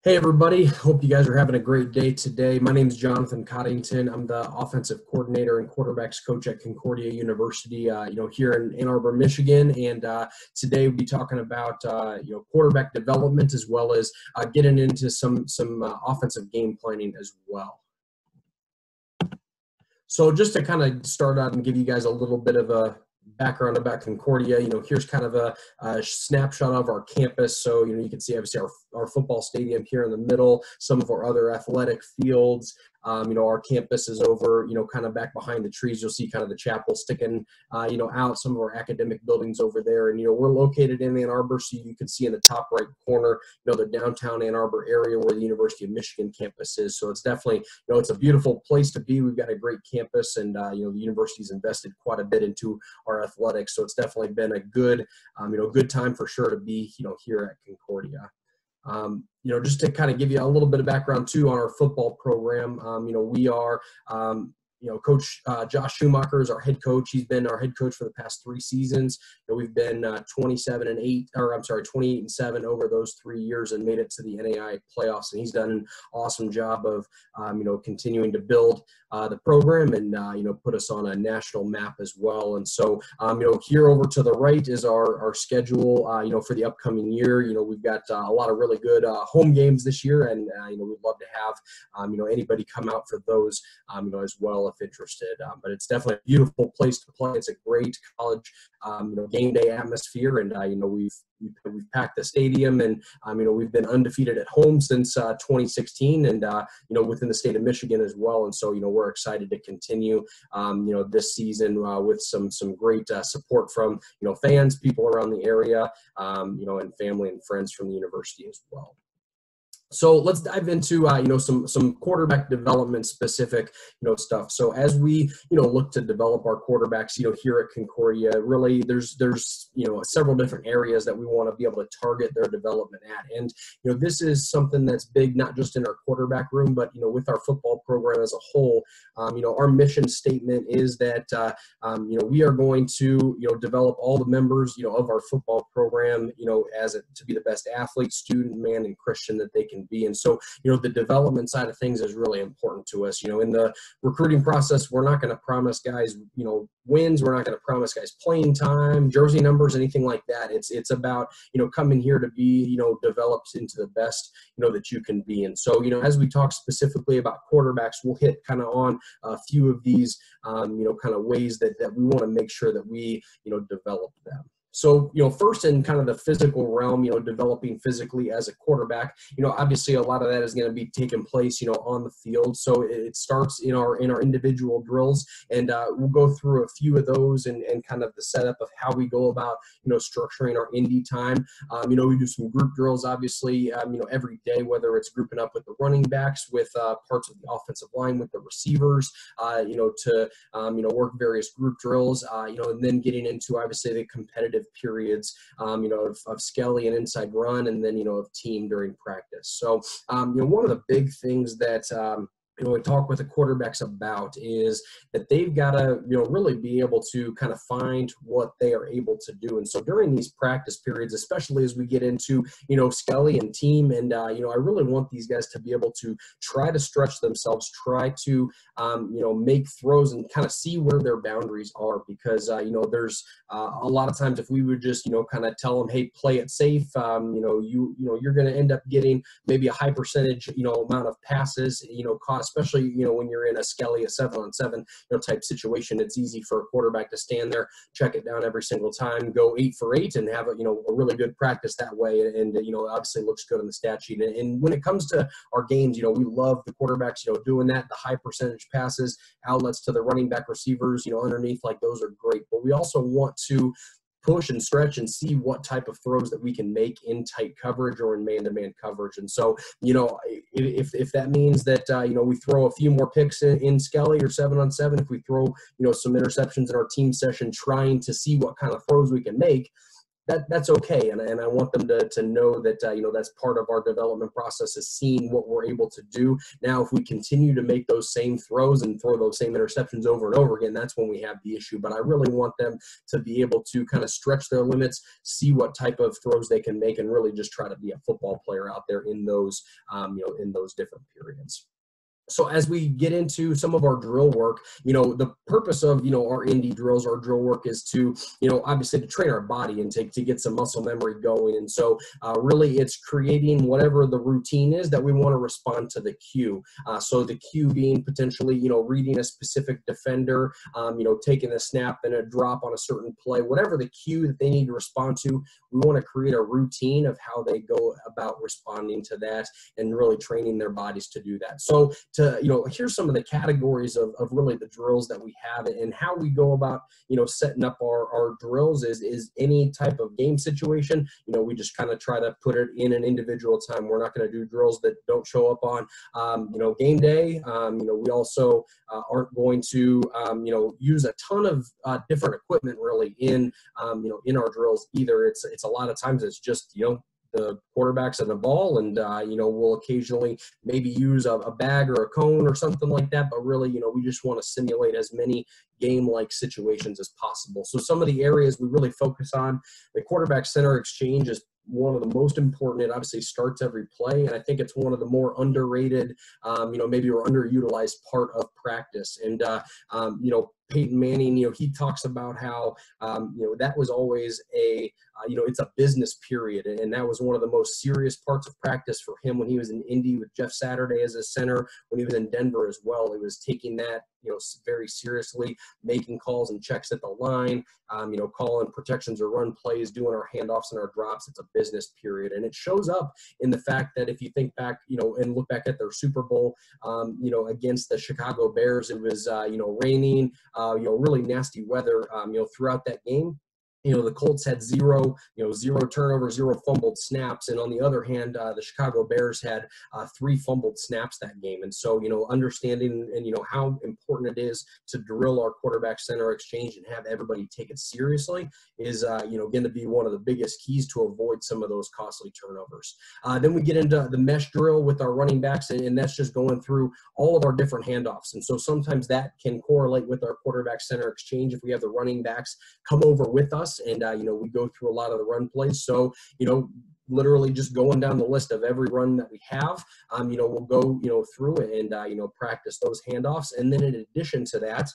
Hey everybody, hope you guys are having a great day today. My name is Jonathon Coddington. I'm the offensive coordinator and quarterbacks coach at Concordia University, here in Ann Arbor, Michigan. And today we'll be talking about, quarterback development as well as getting into some offensive game planning as well. So just to kind of start out and give you guys a little bit of a background about Concordia, here's kind of a snapshot of our campus. So, you can see obviously our football stadium here in the middle, some of our other athletic fields. Our campus is over, kind of back behind the trees. You'll see kind of the chapel sticking, out, some of our academic buildings over there. And, we're located in Ann Arbor, so you can see in the top right corner, the downtown Ann Arbor area where the University of Michigan campus is. So it's definitely, it's a beautiful place to be. We've got a great campus, and, the university's invested quite a bit into our athletics. So it's definitely been a good, good time for sure to be, here at Concordia. Just to kind of give you a little bit of background too on our football program, we are, Coach Josh Schumacher is our head coach. He's been our head coach for the past 3 seasons. We've been 28-7 over those 3 years and made it to the NAI playoffs. And he's done an awesome job of, continuing to build the program and, put us on a national map as well. And so, here over to the right is our schedule, for the upcoming year. We've got a lot of really good home games this year, and, we'd love to have, anybody come out for those, as well if interested. But it's definitely a beautiful place to play. It's a great college, game day atmosphere, and, we've packed the stadium, and, we've been undefeated at home since 2016, and, within the state of Michigan as well. And so, we're excited to continue, this season with some great support from, fans, people around the area, and family and friends from the university as well. So let's dive into, some quarterback development specific, stuff. So as we, look to develop our quarterbacks, here at Concordia, really there's, several different areas that we want to be able to target their development at. And, this is something that's big, not just in our quarterback room, but, with our football program as a whole. Our mission statement is that, we are going to, develop all the members, of our football program, to be the best athlete, student, man, and Christian that they can be. And so, the development side of things is really important to us. In the recruiting process, we're not going to promise guys, wins. We're not going to promise guys playing time, jersey numbers, anything like that. It's about, coming here to be, developed into the best, that you can be. And so, as we talk specifically about quarterbacks, we'll hit kind of on a few of these, kind of ways that we want to make sure that we, develop them. So, first in kind of the physical realm, developing physically as a quarterback, obviously a lot of that is going to be taking place, on the field. So it starts in our individual drills, and we'll go through a few of those and kind of the setup of how we go about, structuring our indie time. We do some group drills, obviously, every day, whether it's grouping up with the running backs, with parts of the offensive line, with the receivers, to, work various group drills, and then getting into obviously the competitive periods, of Skelly and inside run, and then, of team during practice. So, one of the big things that, we talk with the quarterbacks about is that they've got to, really be able to kind of find what they are able to do. And so during these practice periods, especially as we get into, Skelly and team, and, I really want these guys to be able to try to stretch themselves, try to, make throws and kind of see where their boundaries are, because, there's a lot of times if we would just, kind of tell them, hey, play it safe, you're going to end up getting maybe a high percentage, amount of passes, especially, when you're in a Skelly, a 7-on-7, type situation. It's easy for a quarterback to stand there, check it down every single time, go 8 for 8, and have a really good practice that way. And, obviously looks good on the stat sheet. And when it comes to our games, we love the quarterbacks, doing that, the high percentage passes, outlets to the running back receivers, underneath, like those are great. But we also want to push and stretch and see what type of throws that we can make in tight coverage or in man-to-man coverage. And so, if that means that, we throw a few more picks in Skelly or 7-on-7, if we throw, some interceptions in our team session, trying to see what kind of throws we can make, that's okay. And I want them to know that, that's part of our development process, is seeing what we're able to do. Now, if we continue to make those same throws and throw those same interceptions over and over again, that's when we have the issue. But I really want them to be able to kind of stretch their limits, see what type of throws they can make, and really just try to be a football player out there in those, in those different periods. So as we get into some of our drill work, the purpose of, our indie drills, our drill work, is to, obviously to train our body and to get some muscle memory going. And so really it's creating whatever the routine is that we want to respond to the cue. So the cue being potentially, reading a specific defender, taking a snap and a drop on a certain play, whatever the cue that they need to respond to, we want to create a routine of how they go about responding to that and really training their bodies to do that. So here's some of the categories of really the drills that we have, and how we go about, setting up our drills is any type of game situation. We just kind of try to put it in an individual time. We're not going to do drills that don't show up on, game day. We also aren't going to, use a ton of different equipment really in our drills either. It's a lot of times it's just, the quarterbacks and the ball, and we'll occasionally maybe use a bag or a cone or something like that, but really we just want to simulate as many game-like situations as possible. So some of the areas we really focus on, the quarterback center exchange is one of the most important. It obviously starts every play, and I think it's one of the more underrated, maybe or underutilized part of practice. And Peyton Manning, he talks about how, that was always it's a business period. And that was one of the most serious parts of practice for him when he was in Indy with Jeff Saturday as a center, when he was in Denver as well. He was taking that, very seriously, making calls and checks at the line, calling protections or run plays, doing our handoffs and our drops. It's a business period. And it shows up in the fact that if you think back, and look back at their Super Bowl, against the Chicago Bears, it was, raining, really nasty weather, throughout that game. The Colts had zero turnovers, 0 fumbled snaps. And on the other hand, the Chicago Bears had 3 fumbled snaps that game. And so, understanding and, how important it is to drill our quarterback center exchange and have everybody take it seriously is, going to be one of the biggest keys to avoid some of those costly turnovers. Then we get into the mesh drill with our running backs, and that's just going through all of our different handoffs. And so sometimes that can correlate with our quarterback center exchange if we have the running backs come over with us. And, we go through a lot of the run plays. So, literally just going down the list of every run that we have, we'll go, through it and, practice those handoffs. And then in addition to that,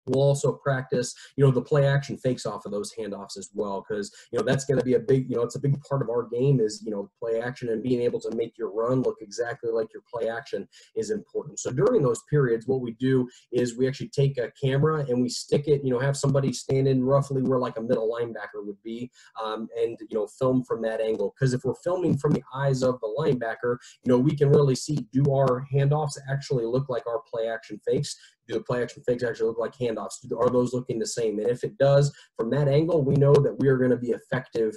we'll also practice, the play action fakes off of those handoffs as well, because, that's going to be a big, it's a big part of our game is, play action, and being able to make your run look exactly like your play action is important. So during those periods, what we do is we actually take a camera and we stick it, have somebody stand in roughly where like a middle linebacker would be, and, film from that angle. Because if we're filming from the eyes of the linebacker, we can really see, do our handoffs actually look like our play action fakes? Do the play action fakes actually look like handoffs? Are those looking the same? And if it does, from that angle, we know that we are going to be effective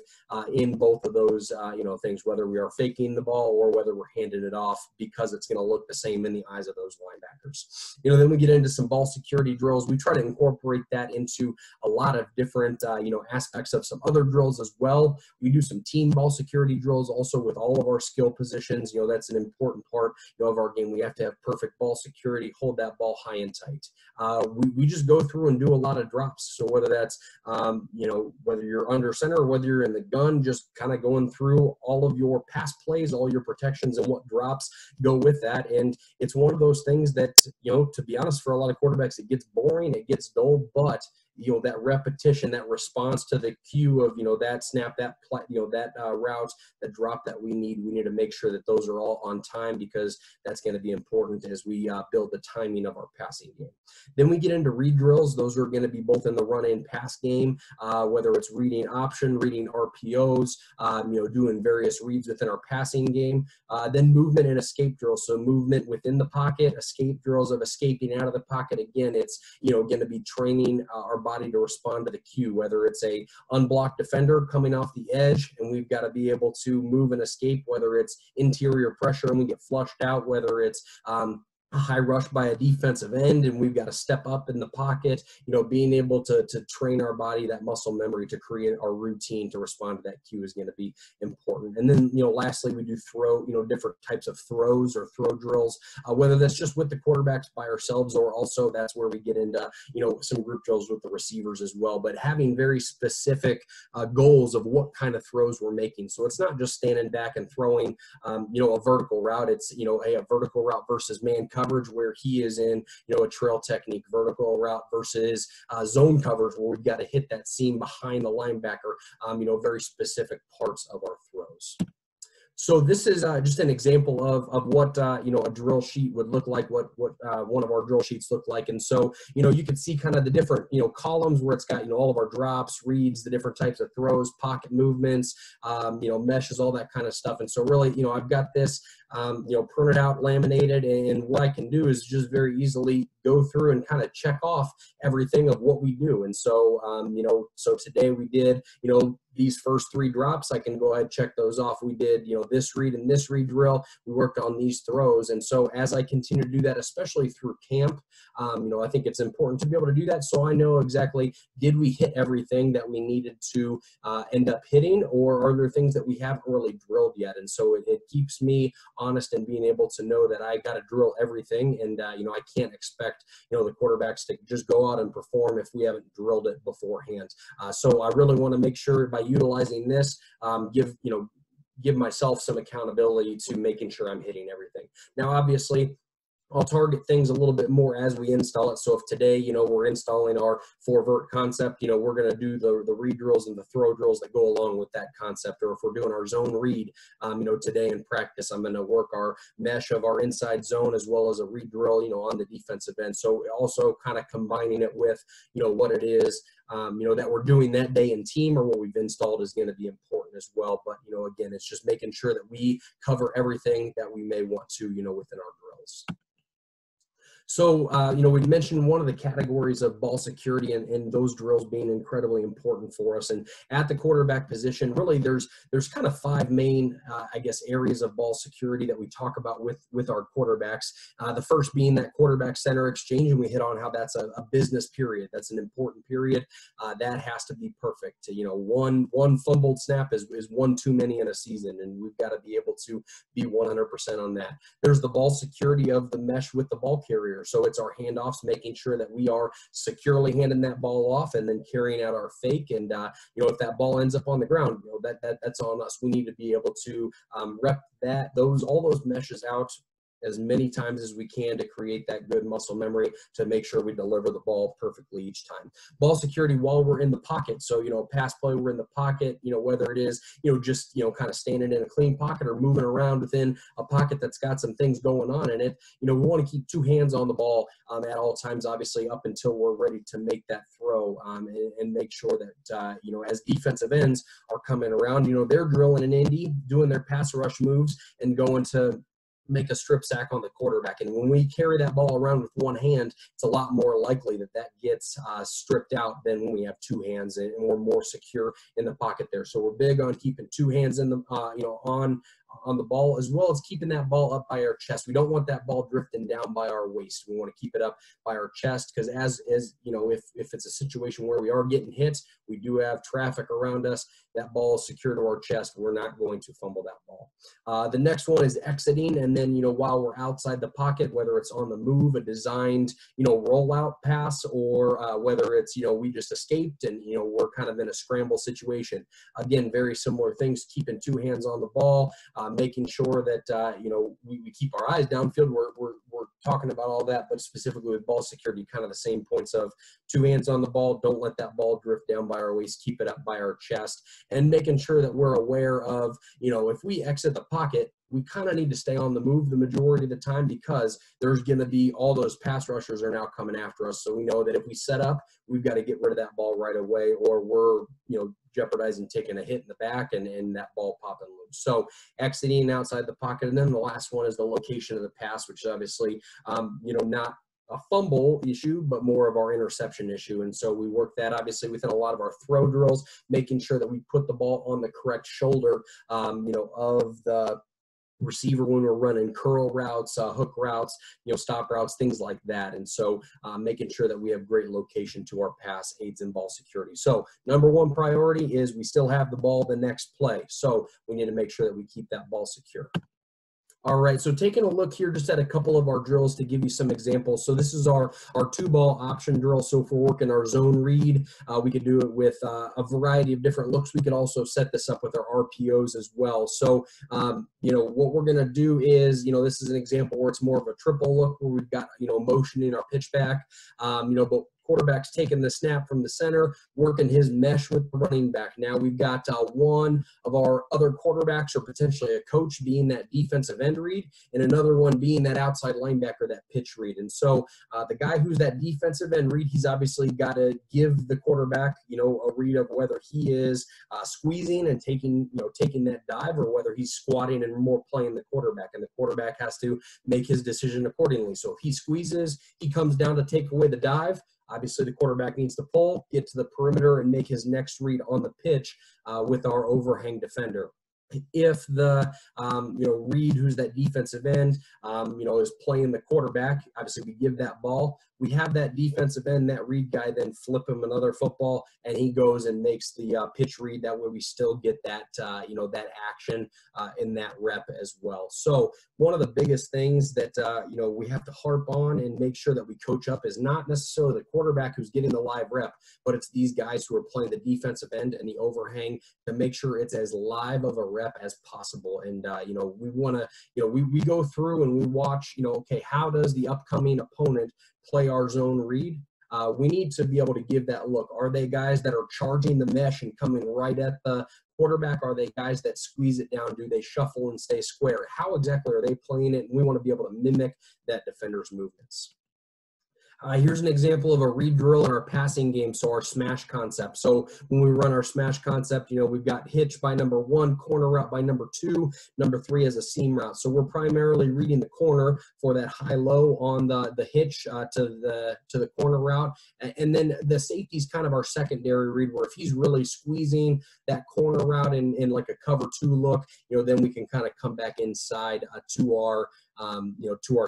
in both of those, things, whether we are faking the ball or whether we're handing it off, because it's going to look the same in the eyes of those linebackers. Then we get into some ball security drills. We try to incorporate that into a lot of different, aspects of some other drills as well. We do some team ball security drills also with all of our skill positions. That's an important part of our game. We have to have perfect ball security, hold that ball high and tight. We just go through and do a lot of drops. So whether that's, whether you're under center or whether you're in the gun, just kind of going through all of your pass plays, all your protections, and what drops go with that. And it's one of those things that, to be honest, for a lot of quarterbacks, it gets boring, it gets dull, but that repetition, that response to the cue of, that snap, that play, that route, that drop that we need to make sure that those are all on time, because that's going to be important as we build the timing of our passing game. Then we get into read drills. Those are going to be both in the run and pass game, whether it's reading option, reading RPOs, doing various reads within our passing game. Then movement and escape drills. So movement within the pocket, escape drills of escaping out of the pocket. Again, it's, going to be training our body to respond to the cue, whether it's a unblocked defender coming off the edge and we've got to be able to move and escape, whether it's interior pressure and we get flushed out, whether it's a high rush by a defensive end and we've got to step up in the pocket, being able to train our body, that muscle memory to create our routine to respond to that cue is going to be important. And then, lastly, we do throw, different types of throws or throw drills, whether that's just with the quarterbacks by ourselves or also that's where we get into, some group drills with the receivers as well, but having very specific goals of what kind of throws we're making. So it's not just standing back and throwing, a vertical route. It's, a vertical route versus man coverage where he is in, a trail technique, vertical route versus zone coverage where we've got to hit that seam behind the linebacker, very specific parts of our throws. So this is just an example of what a drill sheet would look like, what one of our drill sheets look like. And so you can see kind of the different columns where it's got all of our drops, reads, the different types of throws, pocket movements, meshes, all that kind of stuff. And so really I've got this printed out, laminated, and what I can do is just very easily go through and kind of check off everything of what we do. And so so today we did these first 3 drops. I can go ahead and check those off. We did this read and this read drill. We worked on these throws. And so as I continue to do that, especially through camp, I think it's important to be able to do that so I know exactly, did we hit everything that we needed to end up hitting, or are there things that we haven't really drilled yet? And so it keeps me honest and being able to know that I got to drill everything, and I can't expect the quarterbacks to just go out and perform if we haven't drilled it beforehand. So I really want to make sure by utilizing this, give myself some accountability to making sure I'm hitting everything. Now, obviously, I'll target things a little bit more as we install it. So if today, we're installing our 4-vert concept, we're going to do the read drills and the throw drills that go along with that concept. Or if we're doing our zone read, today in practice, I'm going to work our mesh of our inside zone as well as a read drill, on the defensive end. So also kind of combining it with, what it is, that we're doing that day in team or what we've installed is going to be important as well. But, again, it's just making sure that we cover everything that we may want to, within our drills. So, we mentioned one of the categories of ball security and those drills being incredibly important for us. And at the quarterback position, really there's kind of 5 main, areas of ball security that we talk about with our quarterbacks. The first being that quarterback center exchange, and we hit on how that's a business period. That's an important period. That has to be perfect. One fumbled snap is one too many in a season, and we've got to be able to be 100% on that. There's the ball security of the mesh with the ball carrier. So it's our handoffs, making sure that we are securely handing that ball off and then carrying out our fake. And, if that ball ends up on the ground, that's on us. We need to be able to rep all those meshes out as many times as we can to create that good muscle memory to make sure we deliver the ball perfectly each time. Ball security while we're in the pocket. So, pass play, we're in the pocket, whether it is, just, kind of standing in a clean pocket or moving around within a pocket that's got some things going on in it. We want to keep 2 hands on the ball at all times, obviously, up until we're ready to make that throw and make sure that, as defensive ends are coming around, they're drilling an indie, doing their pass rush moves and going to make a strip sack on the quarterback. And when we carry that ball around with one hand, it's a lot more likely that gets stripped out than when we have 2 hands and we're more secure in the pocket there. So we're big on keeping 2 hands in the, on the ball, as well as keeping that ball up by our chest. We don't want that ball drifting down by our waist. We want to keep it up by our chest because as if it's a situation where we are getting hit, we do have traffic around us, that ball is secure to our chest. We're not going to fumble that ball. The next one is exiting. And then, while we're outside the pocket, whether it's on the move, a designed, rollout pass, or whether it's, we just escaped and, we're kind of in a scramble situation. Again, very similar things, keeping 2 hands on the ball, making sure that, we keep our eyes downfield. We're talking about all that, but specifically with ball security, kind of the same points of 2 hands on the ball. Don't let that ball drift down by our waist. Keep it up by our chest, and making sure that we're aware of, if we exit the pocket, we kind of need to stay on the move the majority of the time because there's going to be all those pass rushers are now coming after us. So we know that if we set up, we've got to get rid of that ball right away, or we're, jeopardizing taking a hit in the back and that ball popping loose. So exiting outside the pocket. And then the last one is the location of the pass, which is obviously, not a fumble issue, but more of our interception issue. And so we work that obviously within a lot of our throw drills, making sure that we put the ball on the correct shoulder, of receiver when we're running curl routes, hook routes, stop routes, things like that. And so making sure that we have great location to our pass aids in ball security. So number one priority is we still have the ball the next play. So we need to make sure that we keep that ball secure. All right, so taking a look here just at a couple of our drills to give you some examples. So this is our two-ball option drill. So if we're working our zone read, we could do it with a variety of different looks. We could also set this up with our RPOs as well. So, what we're going to do is, this is an example where it's more of a triple look where we've got, motion in our pitch back, but quarterback's taking the snap from the center, working his mesh with the running back. Now we've got one of our other quarterbacks or potentially a coach being that defensive end read, and another one being that outside linebacker, that pitch read. And so the guy who's that defensive end read, he's obviously got to give the quarterback, a read of whether he is squeezing and taking that dive, or whether he's squatting and more playing the quarterback. And the quarterback has to make his decision accordingly. So if he squeezes, he comes down to take away the dive. Obviously, the quarterback needs to pull, get to the perimeter, and make his next read on the pitch with our overhang defender. If the Reed, who's that defensive end, is playing the quarterback, obviously we give that ball. We have that defensive end, that read guy, then flip him another football, and he goes and makes the pitch read. That way we still get that, that action in that rep as well. So one of the biggest things that, we have to harp on and make sure that we coach up is not necessarily the quarterback who's getting the live rep, but it's these guys who are playing the defensive end and the overhang to make sure it's as live of a rep as possible. And, we want to, we go through and we watch, okay, how does the upcoming opponent play our zone read? We need to be able to give that look. Are they guys that are charging the mesh and coming right at the quarterback? Are they guys that squeeze it down? Do they shuffle and stay square? How exactly are they playing it? And we want to be able to mimic that defender's movements. Here's an example of a read drill in our passing game, so our smash concept. So when we run our smash concept, we've got hitch by number 1, corner route by number 2, number 3 as a seam route. So we're primarily reading the corner for that high-low on the hitch to the corner route. And then the safety is kind of our secondary read, where if he's really squeezing that corner route in like a cover 2 look, then we can kind of come back inside to our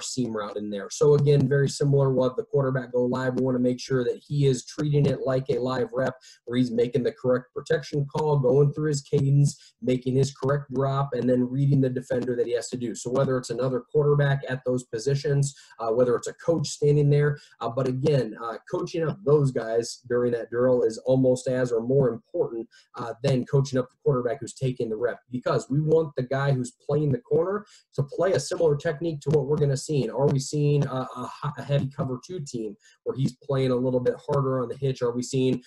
seam route in there. So again, very similar. We'll have the quarterback go live. We want to make sure that he is treating it like a live rep, where he's making the correct protection call, going through his cadence, making his correct drop, and then reading the defender that he has to do. So whether it's another quarterback at those positions, whether it's a coach standing there, but again, coaching up those guys during that drill is almost as or more important than coaching up the quarterback who's taking the rep, because we want the guy who's playing the corner to play a similar technique to what we're going to see. Are we seeing a heavy cover 2 team where he's playing a little bit harder on the hitch? Are we seeing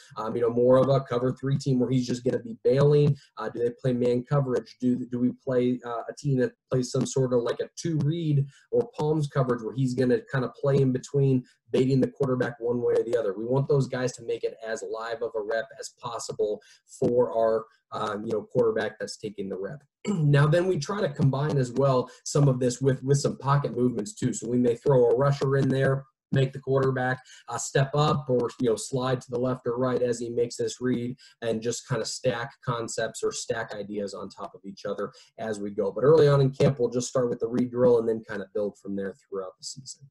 more of a cover 3 team where he's just going to be bailing? Do they play man coverage? Do we play a team that plays some sort of like a 2 read or palms coverage where he's going to kind of play in between, baiting the quarterback one way or the other? We want those guys to make it as live of a rep as possible for our quarterback that's taking the rep. Now then we try to combine as well some of this with some pocket movements too. So we may throw a rusher in there, make the quarterback step up or slide to the left or right as he makes this read, and just kind of stack concepts or stack ideas on top of each other as we go. But early on in camp, we'll just start with the read drill and then kind of build from there throughout the season.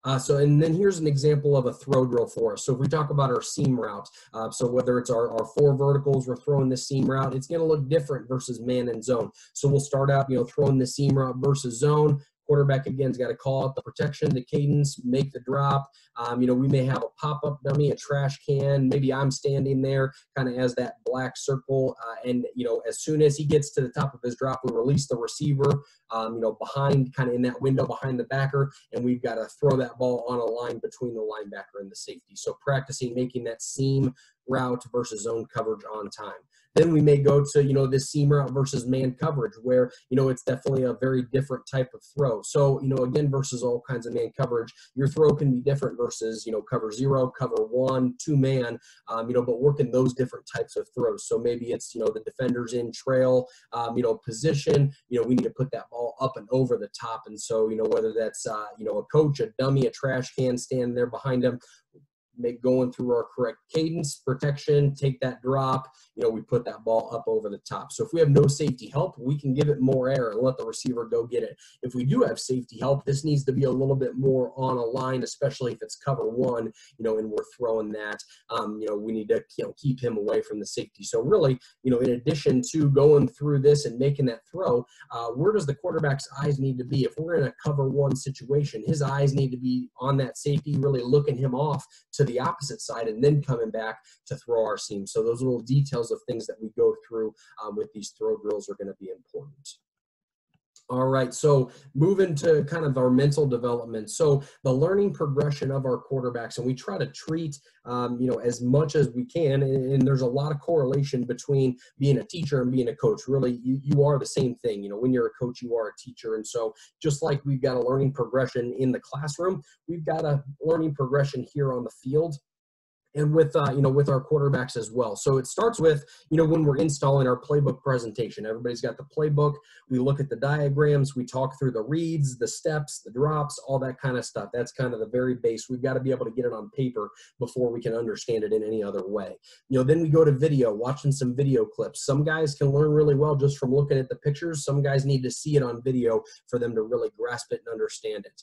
And then here's an example of a throw drill for us. So if we talk about our seam route, so whether it's our 4 verticals, we're throwing the seam route, it's going to look different versus man and zone. So we'll start out, throwing the seam route versus zone. Quarterback, again, has got to call out the protection, the cadence, make the drop. We may have a pop-up dummy, a trash can. Maybe I'm standing there kind of as that black circle. And as soon as he gets to the top of his drop, we release the receiver, behind, kind of in that window behind the backer. And we've got to throw that ball on a line between the linebacker and the safety. So practicing making that seam route versus zone coverage on time. Then we may go to, this seam route versus man coverage, where, it's definitely a very different type of throw. So, again, versus all kinds of man coverage, your throw can be different versus, cover 0, cover 1, 2 man, but working those different types of throws. So maybe it's, the defender's in trail, position, we need to put that ball up and over the top. And so, whether that's, a coach, a dummy, a trash can standing there behind him, going through our correct cadence, protection, take that drop, we put that ball up over the top. So if we have no safety help, we can give it more air and let the receiver go get it. If we do have safety help, this needs to be a little bit more on a line, especially if it's cover one, and we're throwing that, we need to, keep him away from the safety. So really, in addition to going through this and making that throw, where does the quarterback's eyes need to be? If we're in a cover one situation, his eyes need to be on that safety, really looking him off to the opposite side and then coming back to throw our seam. So those little details of things that we go through with these throw drills are going to be important. All right, so moving to kind of our mental development. So the learning progression of our quarterbacks, and we try to treat, as much as we can, and there's a lot of correlation between being a teacher and being a coach. Really, you are the same thing. When you're a coach, you are a teacher. And so just like we've got a learning progression in the classroom, we've got a learning progression here on the field. And with, with our quarterbacks as well. So it starts with, when we're installing our playbook presentation. Everybody's got the playbook. We look at the diagrams. We talk through the reads, the steps, the drops, all that kind of stuff. That's kind of the very base. We've got to be able to get it on paper before we can understand it in any other way. Then we go to video, watching some video clips. Some guys can learn really well just from looking at the pictures. Some guys need to see it on video for them to really grasp it and understand it.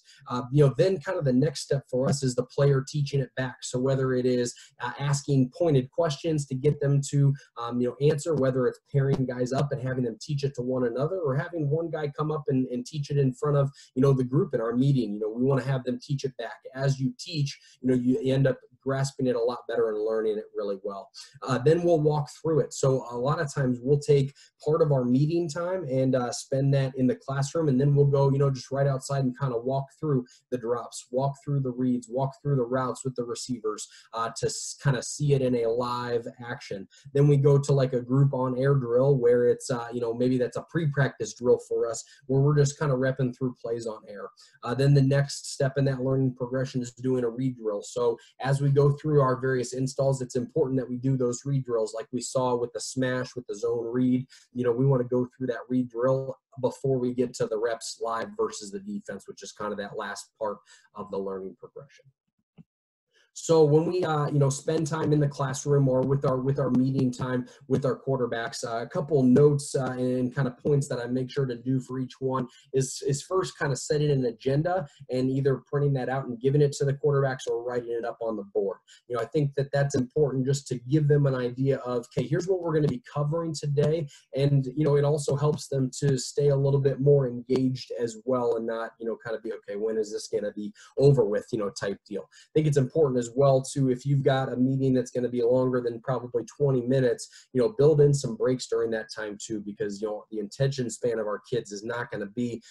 Then kind of the next step for us is the player teaching it back. So whether it is asking pointed questions to get them to, answer, whether it's pairing guys up and having them teach it to one another, or having one guy come up and teach it in front of, the group in our meeting. We want to have them teach it back. As you teach, you end up grasping it a lot better and learning it really well. Then we'll walk through it. So a lot of times we'll take part of our meeting time and spend that in the classroom, and then we'll go, just right outside and kind of walk through the drops, walk through the reads, walk through the routes with the receivers to kind of see it in a live action. Then we go to like a group on air drill where it's, maybe that's a pre-practice drill for us where we're just kind of repping through plays on air. Then the next step in that learning progression is doing a read drill. So as we go through our various installs, it's important that we do those read drills like we saw with the smash, with the zone read. We want to go through that read drill before we get to the reps live versus the defense, which is kind of that last part of the learning progression. So when we, spend time in the classroom or with our meeting time with our quarterbacks, a couple notes and kind of points that I make sure to do for each one is first kind of setting an agenda and either printing that out and giving it to the quarterbacks or writing it up on the board. I think that that's important just to give them an idea of, okay, here's what we're going to be covering today. And, it also helps them to stay a little bit more engaged as well and not, kind of be, okay, when is this going to be over with, type deal. I think it's important as well too, if you've got a meeting that's going to be longer than probably 20 minutes, build in some breaks during that time too, because the attention span of our kids is not going to be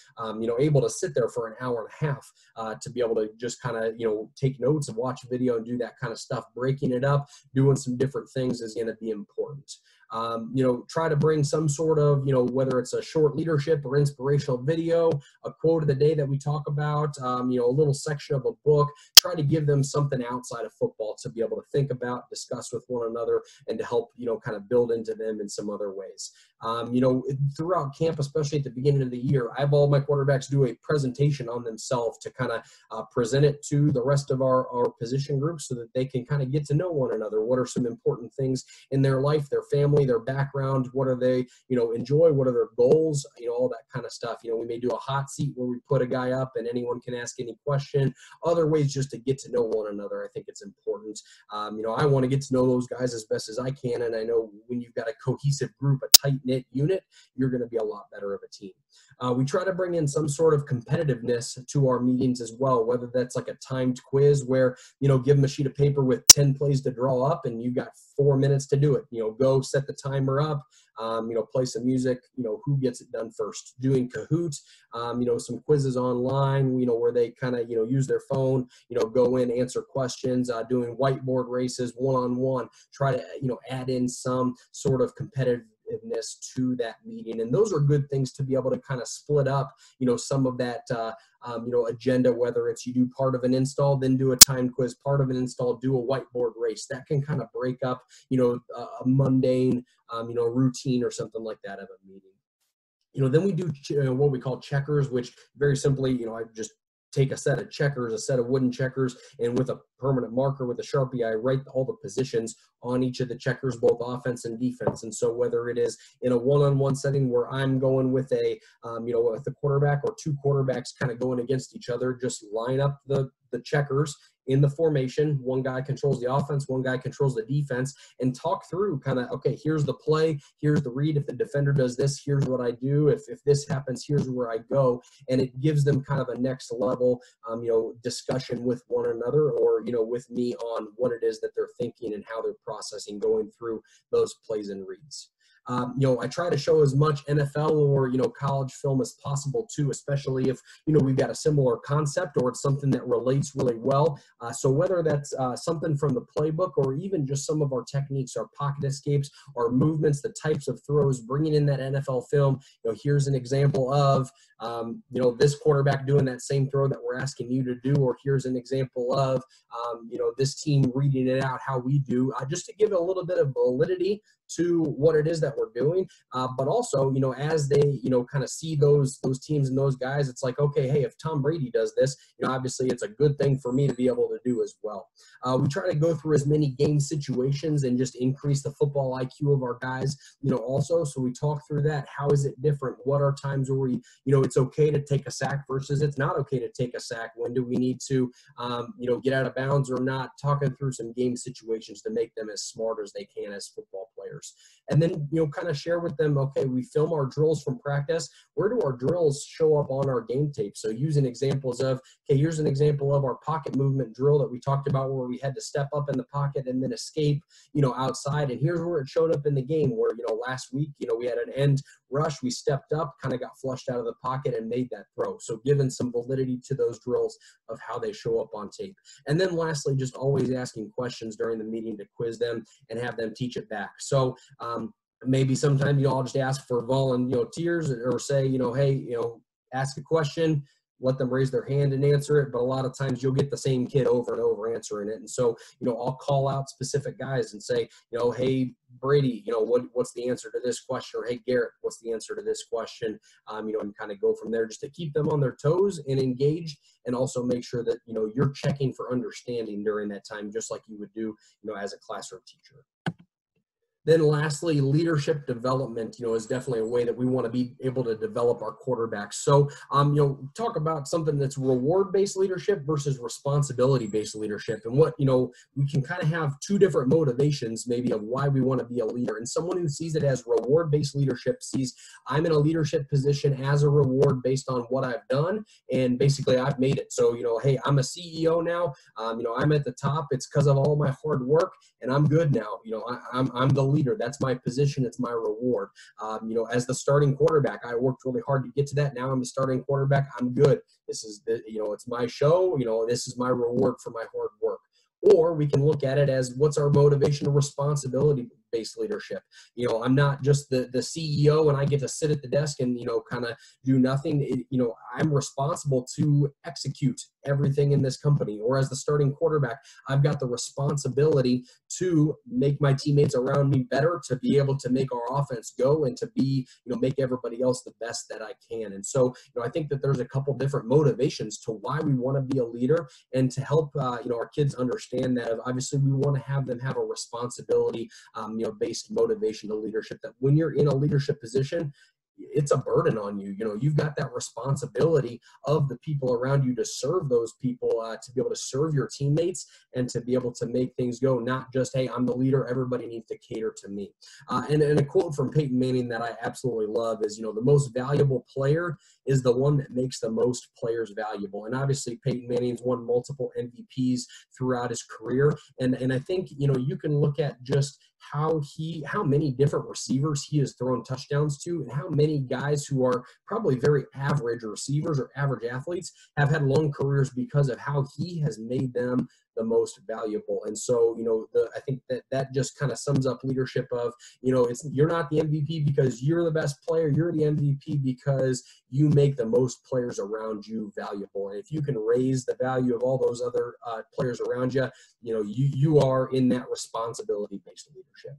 able to sit there for an hour and a half to be able to just kind of take notes and watch video and do that kind of stuff. Breaking it up, doing some different things is going to be important. Try to bring some sort of, whether it's a short leadership or inspirational video, a quote of the day that we talk about, a little section of a book. Try to give them something outside of football to be able to think about, discuss with one another, and to help, kind of build into them in some other ways. Throughout camp, especially at the beginning of the year, I have all my quarterbacks do a presentation on themselves to kind of present it to the rest of our position groups so that they can kind of get to know one another. What are some important things in their life, their family, their background? What are they, enjoy? What are their goals? All that kind of stuff. We may do a hot seat where we put a guy up and anyone can ask any question. Other ways just to get to know one another. I think it's important. I want to get to know those guys as best as I can. And I know when you've got a cohesive group, a tight-knit unit, you're going to be a lot better of a team. We try to bring in some sort of competitiveness to our meetings as well, whether that's like a timed quiz where, give them a sheet of paper with 10 plays to draw up and you've got 4 minutes to do it. Go set the timer up, play some music, who gets it done first. Doing Kahoot, some quizzes online, where they kind of, use their phone, go in, answer questions, doing whiteboard races, one-on-one, try to, add in some sort of competitiveness to that meeting. And those are good things to be able to kind of split up, some of that, agenda, whether it's you do part of an install, then do a time quiz, part of an install, do a whiteboard race. That can kind of break up, a mundane, routine or something like that of a meeting. Then we do what we call checkers, which very simply, I just take a set of checkers, a set of wooden checkers, and with a permanent marker with a Sharpie, I write all the positions on each of the checkers, both offense and defense. And so whether it is in a one-on-one setting where I'm going with a, with the quarterback, or two quarterbacks kind of going against each other, just line up the checkers in the formation. One guy controls the offense, one guy controls the defense, and talk through kind of, okay, here's the play, here's the read. If the defender does this, here's what I do. If this happens, here's where I go. And it gives them kind of a next level, discussion with one another, or, with me on what it is that they're thinking and how they're processing going through those plays and reads. I try to show as much NFL or, college film as possible too, especially if, we've got a similar concept or it's something that relates really well. So whether that's something from the playbook or even just some of our techniques, our pocket escapes, our movements, the types of throws, bringing in that NFL film, here's an example of, this quarterback doing that same throw that we're asking you to do, or here's an example of, this team reading it out how we do, just to give it a little bit of validity to what it is that we're doing. But also, as they, kind of see those teams and those guys, it's like, okay, hey, if Tom Brady does this, obviously it's a good thing for me to be able to do as well. We try to go through as many game situations and just increase the football IQ of our guys, also. So we talk through that. How is it different? What are times where we, it's okay to take a sack versus it's not okay to take a sack? When do we need to, get out of bounds or not? Talking through some game situations to make them as smart as they can as football players. And then, kind of share with them, okay, we film our drills from practice. Where do our drills show up on our game tape? So using examples of, okay, here's an example of our pocket movement drill that we talked about where we had to step up in the pocket and then escape, outside. And here's where it showed up in the game where, last week, we had an end rush. We stepped up, kind of got flushed out of the pocket and made that throw. So giving some validity to those drills of how they show up on tape. And then lastly, just always asking questions during the meeting to quiz them and have them teach it back. So maybe sometimes I'll just ask for volunteers or say, hey, ask a question, let them raise their hand and answer it. But a lot of times you'll get the same kid over and over answering it. And so, I'll call out specific guys and say, hey, Brady, what's the answer to this question? Or hey, Garrett, what's the answer to this question? And kind of go from there just to keep them on their toes and engaged, and also make sure that, you're checking for understanding during that time, just like you would do, as a classroom teacher. Then lastly, leadership development, is definitely a way that we want to be able to develop our quarterbacks. So, talk about something that's reward-based leadership versus responsibility-based leadership. And what, we can kind of have two different motivations maybe of why we want to be a leader. And someone who sees it as reward-based leadership sees I'm in a leadership position as a reward based on what I've done. And basically I've made it. So, hey, I'm a CEO now. I'm at the top. It's because of all my hard work and I'm good now. I'm the leader. That's my position. It's my reward. As the starting quarterback, I worked really hard to get to that. Now I'm the starting quarterback. I'm good. This is it's my show. This is my reward for my hard work. Or we can look at it as what's our motivation to responsibility-based leadership. I'm not just the CEO and I get to sit at the desk and, kind of do nothing. I'm responsible to execute everything in this company. Or as the starting quarterback, I've got the responsibility to make my teammates around me better, to be able to make our offense go and to be, make everybody else the best that I can. And so, I think that there's a couple different motivations to why we want to be a leader, and to help, our kids understand that obviously we want to have them have a responsibility, based motivation to leadership, that when you're in a leadership position, it's a burden on you. You've got that responsibility of the people around you to serve those people, to be able to serve your teammates and to be able to make things go, not just, hey, I'm the leader, everybody needs to cater to me. And a quote from Peyton Manning that I absolutely love is, the most valuable player is the one that makes the most players valuable. And obviously Peyton Manning's won multiple MVPs throughout his career. And I think, you can look at just how many different receivers he has thrown touchdowns to, and how many guys who are probably very average receivers or average athletes have had long careers because of how he has made them the most valuable. And so, I think that just kind of sums up leadership of, you're not the MVP because you're the best player. You're the MVP because you make the most players around you valuable. And if you can raise the value of all those other players around you, you are in that responsibility-based leadership.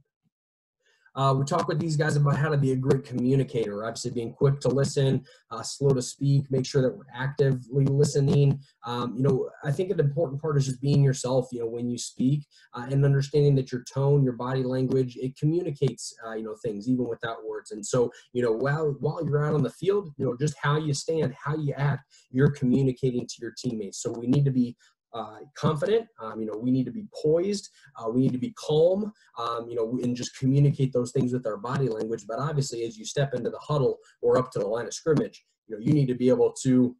We talk with these guys about how to be a great communicator, obviously being quick to listen, slow to speak, make sure that we're actively listening. I think an important part is just being yourself, when you speak, and understanding that your tone, your body language, it communicates, things even without words. And so, while you're out on the field, just how you stand, how you act, you're communicating to your teammates. So we need to be confident, we need to be poised, we need to be calm, and just communicate those things with our body language. But obviously, as you step into the huddle or up to the line of scrimmage, you need to be able to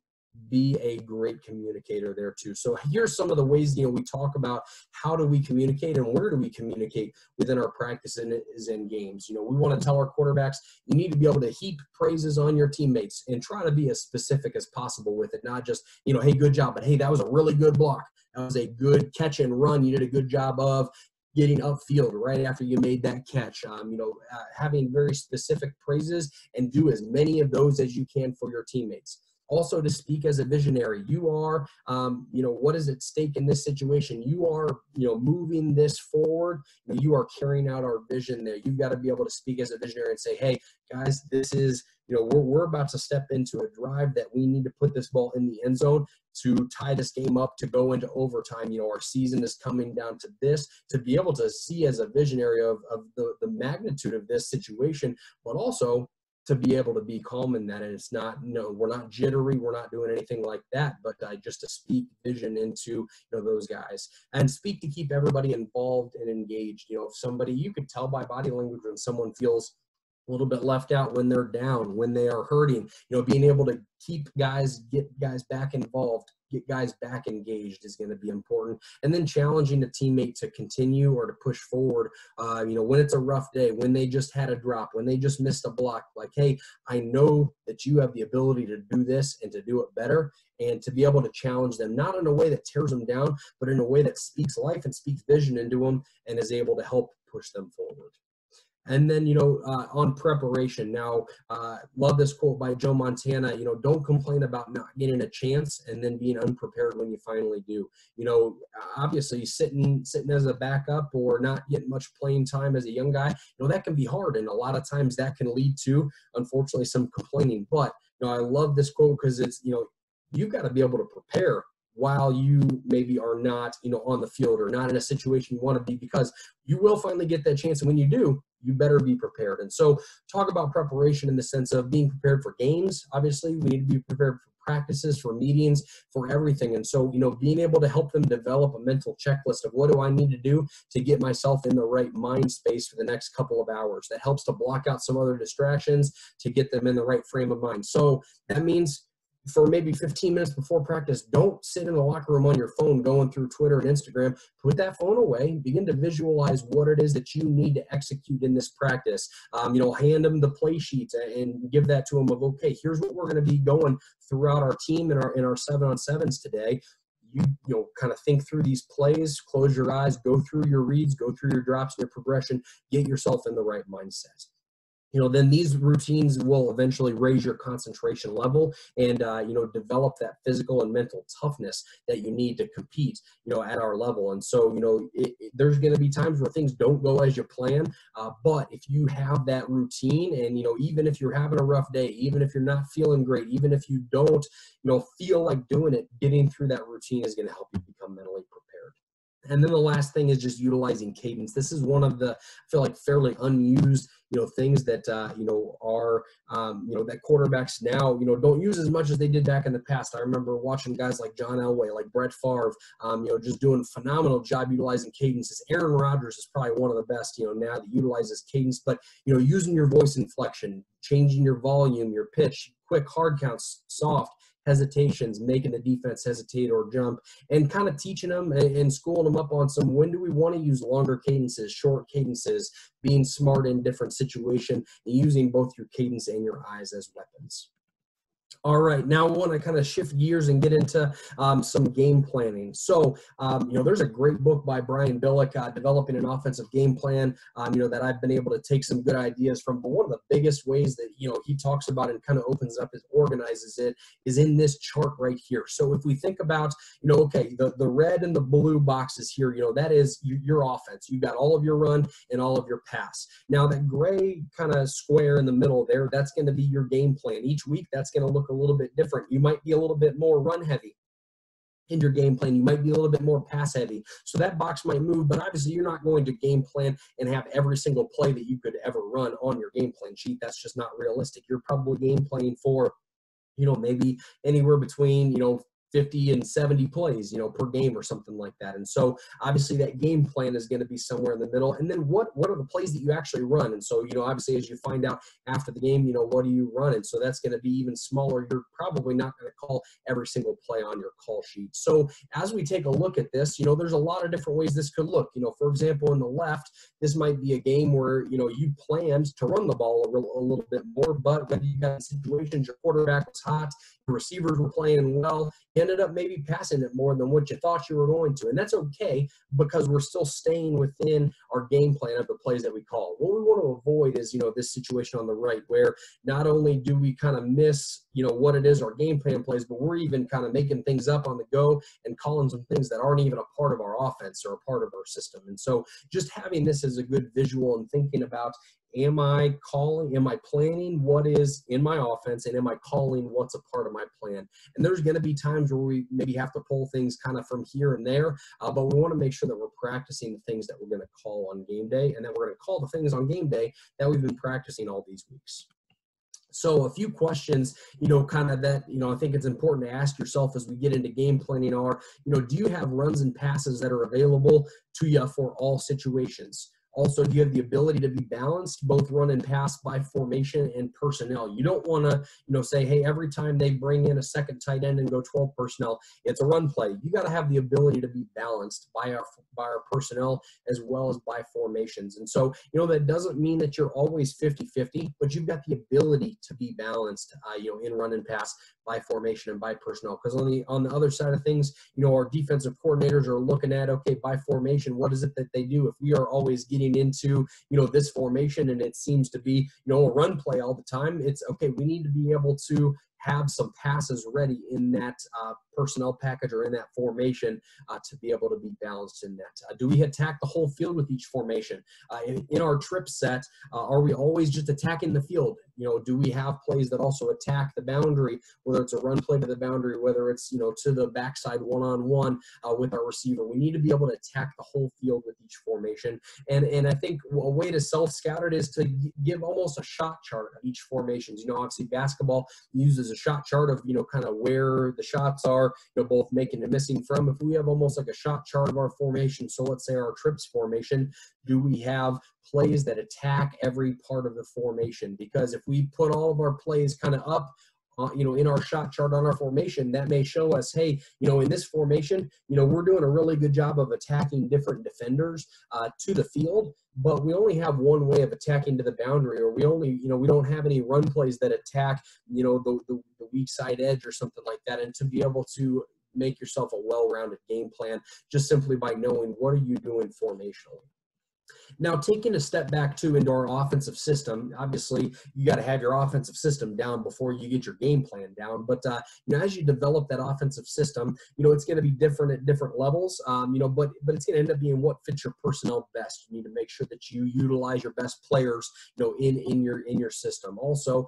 be a great communicator there too. So here's some of the ways, we talk about how do we communicate and where do we communicate within our practice and in games. We want to tell our quarterbacks, you need to be able to heap praises on your teammates and try to be as specific as possible with it. Not just, hey, good job, but hey, that was a really good block. That was a good catch and run. You did a good job of getting upfield right after you made that catch. Having very specific praises, and do as many of those as you can for your teammates. Also, to speak as a visionary. You are, what is at stake in this situation? You are, moving this forward. You are carrying out our vision there. You've got to be able to speak as a visionary and say, hey, guys, this is, we're about to step into a drive that we need to put this ball in the end zone to tie this game up, to go into overtime. Our season is coming down to this, to be able to see as a visionary of the magnitude of this situation, but also to be able to be calm in that. And it's not, we're not jittery, we're not doing anything like that, but just to speak vision into, those guys, and speak to keep everybody involved and engaged. If somebody, you could tell by body language when someone feels a little bit left out, when they're down, when they are hurting, being able to get guys back involved, get guys back engaged is going to be important. And then challenging the teammate to continue or to push forward, when it's a rough day, when they just had a drop, when they just missed a block, like, hey, I know that you have the ability to do this and to do it better, and to be able to challenge them, not in a way that tears them down, but in a way that speaks life and speaks vision into them and is able to help push them forward. And then, on preparation. Now, love this quote by Joe Montana, don't complain about not getting a chance and then being unprepared when you finally do. Obviously sitting as a backup or not getting much playing time as a young guy, that can be hard. And a lot of times that can lead to, unfortunately, some complaining. But, I love this quote because it's, you've got to be able to prepare while you maybe are not, on the field or not in a situation you want to be, because you will finally get that chance. And when you do, you better be prepared. And so talk about preparation in the sense of being prepared for games. Obviously, we need to be prepared for practices, for meetings, for everything. And so, being able to help them develop a mental checklist of what do I need to do to get myself in the right mind space for the next couple of hours. That helps to block out some other distractions to get them in the right frame of mind. So that means for maybe 15 minutes before practice, don't sit in the locker room on your phone going through Twitter and Instagram. Put that phone away. Begin to visualize what it is that you need to execute in this practice. Hand them the play sheets and give that to them of, okay, here's what we're going to be going throughout our team in our 7-on-7s today. You kind of think through these plays, close your eyes, go through your reads, go through your drops and your progression, get yourself in the right mindset. Then these routines will eventually raise your concentration level and, develop that physical and mental toughness that you need to compete, at our level. And so, there's going to be times where things don't go as you plan. But if you have that routine and, even if you're having a rough day, even if you're not feeling great, even if you don't, feel like doing it, getting through that routine is going to help you become mentally prepared. And then the last thing is just utilizing cadence. This is one of the, I feel like, fairly unused, things that, are, that quarterbacks now, don't use as much as they did back in the past. I remember watching guys like John Elway, like Brett Favre, just doing a phenomenal job utilizing cadences. Aaron Rodgers is probably one of the best, now that utilizes cadence, but, using your voice inflection, changing your volume, your pitch, quick hard counts, soft, hesitations, making the defense hesitate or jump, and kind of teaching them and schooling them up on some, when do we want to use longer cadences, short cadences, being smart in different situations, and using both your cadence and your eyes as weapons. All right, now I want to kind of shift gears and get into some game planning. So, there's a great book by Brian Billick, Developing an Offensive Game Plan, that I've been able to take some good ideas from. But one of the biggest ways that, he talks about and kind of opens up and organizes it is in this chart right here. So if we think about, okay, the red and the blue boxes here, that is your offense. You've got all of your run and all of your pass. Now that gray kind of square in the middle there, that's going to be your game plan. Each week, that's going to look a little bit different. You might be a little bit more run heavy in your game plan. You might be a little bit more pass heavy. So that box might move, but obviously you're not going to game plan and have every single play that you could ever run on your game plan sheet. That's just not realistic. You're probably game planning for, maybe anywhere between, 50 and 70 plays, per game or something like that. And so obviously that game plan is going to be somewhere in the middle. And then what are the plays that you actually run? And so, obviously as you find out after the game, what do you run? And so that's going to be even smaller. You're probably not going to call every single play on your call sheet. So as we take a look at this, there's a lot of different ways this could look. For example, in the left, this might be a game where, you planned to run the ball a little bit more, but when you got situations, your quarterback was hot, your receivers were playing well, you ended up maybe passing it more than what you thought you were going to. And that's okay, because we're still staying within our game plan of the plays that we call. What we want to avoid is, this situation on the right, where not only do we kind of miss, what it is our game plan plays, but we're even kind of making things up on the go and calling some things that aren't even a part of our offense or a part of our system. And so just having this as a good visual and thinking about, am I planning what is in my offense, and am I calling what's a part of my plan? And there's going to be times where we maybe have to pull things kind of from here and there, but we want to make sure that we're practicing the things that we're going to call on game day, and that we're going to call the things on game day that we've been practicing all these weeks. So a few questions, kind of that, I think it's important to ask yourself as we get into game planning are, do you have runs and passes that are available to you for all situations? Also, do you have the ability to be balanced, both run and pass by formation and personnel? You don't want to, say, hey, every time they bring in a second tight end and go 12 personnel, it's a run play. You got to have the ability to be balanced by our personnel as well as by formations. And so, that doesn't mean that you're always 50-50, but you've got the ability to be balanced, in run and pass by formation and by personnel. Because on the other side of things, our defensive coordinators are looking at, okay, by formation, what is it that they do? If we are always getting into, this formation and it seems to be, a run play all the time, it's okay. We need to be able to have some passes ready in that personnel package or in that formation to be able to be balanced in that. Do we attack the whole field with each formation? In our trip set, are we always just attacking the field? Do we have plays that also attack the boundary, whether it's a run play to the boundary, whether it's, to the backside one-on-one with our receiver? We need to be able to attack the whole field with each formation. And I think a way to self-scout it is to give almost a shot chart of each formations. Obviously basketball uses a shot chart of, kind of where the shots are, both making and missing from. If we have almost like a shot chart of our formation, so let's say our trips formation, do we have plays that attack every part of the formation? Because if we put all of our plays kind of up, in our shot chart on our formation, that may show us, hey, in this formation, we're doing a really good job of attacking different defenders to the field, but we only have one way of attacking to the boundary, or we only, we don't have any run plays that attack, the weak side edge or something like that. And to be able to make yourself a well-rounded game plan just simply by knowing what are you doing formationally. Now, taking a step back too into our offensive system, obviously you got to have your offensive system down before you get your game plan down. But as you develop that offensive system, it's going to be different at different levels. But it's going to end up being what fits your personnel best. You need to make sure that you utilize your best players, in your system. Also,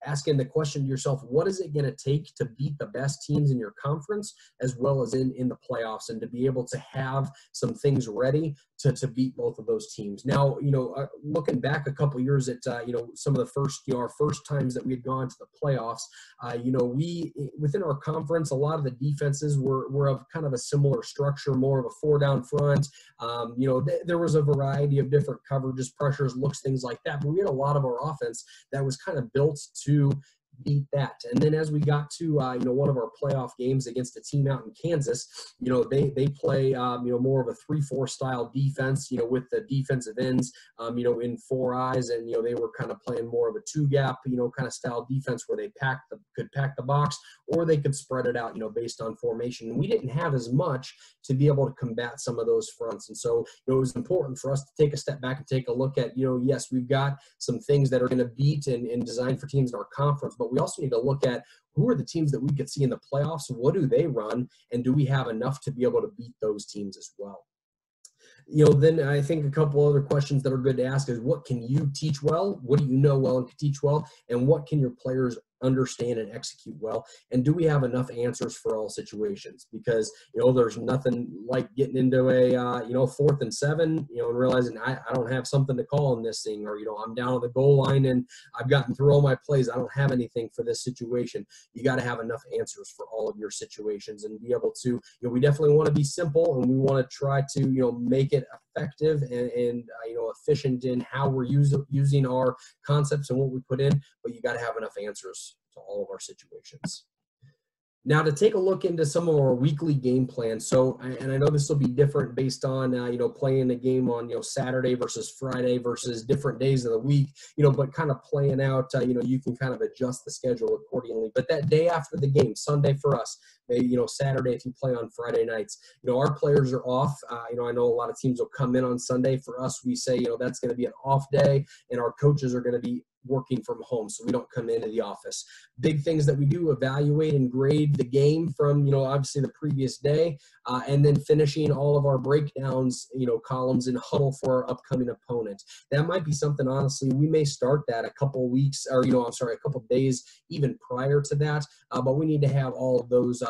asking the question to yourself, what is it going to take to beat the best teams in your conference as well as in the playoffs, and to be able to have some things ready to beat both of those teams. Now, looking back a couple years at, some of the first, our first times that we had gone to the playoffs, we, within our conference, a lot of the defenses were of kind of a similar structure, more of a 4-down front. There was a variety of different coverages, pressures, looks, things like that. But we had a lot of our offense that was kind of built to beat that. And then as we got to, one of our playoff games against a team out in Kansas, they play, more of a 3-4 style defense, with the defensive ends, in 4 eyes. And, they were kind of playing more of a 2-gap, kind of style defense where they could pack the box, or they could spread it out, based on formation. And we didn't have as much to be able to combat some of those fronts. And so it was important for us to take a step back and take a look at, yes, we've got some things that are going to beat and design for teams in our conference, but we also need to look at who are the teams that we could see in the playoffs, what do they run, and do we have enough to be able to beat those teams as well? Then I think a couple other questions that are good to ask is, what can you teach well? What do you know well and can teach well? And what can your players understand and execute well? And do we have enough answers for all situations? Because, there's nothing like getting into a, 4th and 7, and realizing I don't have something to call in this thing, or, I'm down on the goal line and I've gotten through all my plays. I don't have anything for this situation. You got to have enough answers for all of your situations and be able to, we definitely want to be simple, and we want to try to, make it effective and efficient in how we're using our concepts and what we put in, but you got to have enough answers to all of our situations. Now, to take a look into some of our weekly game plans. So, and I know this will be different based on, playing a game on, Saturday versus Friday versus different days of the week, but kind of playing out, you can kind of adjust the schedule accordingly. But that day after the game, Sunday for us, maybe, Saturday if you play on Friday nights, our players are off. I know a lot of teams will come in on Sunday. For us, we say, that's going to be an off day, and our coaches are going to be working from home, so we don't come into the office. Big things that we do: evaluate and grade the game from, obviously the previous day, and then finishing all of our breakdowns, columns in huddle for our upcoming opponent. That might be something, honestly, we may start that a couple weeks, or, a couple days even prior to that, but we need to have all of those,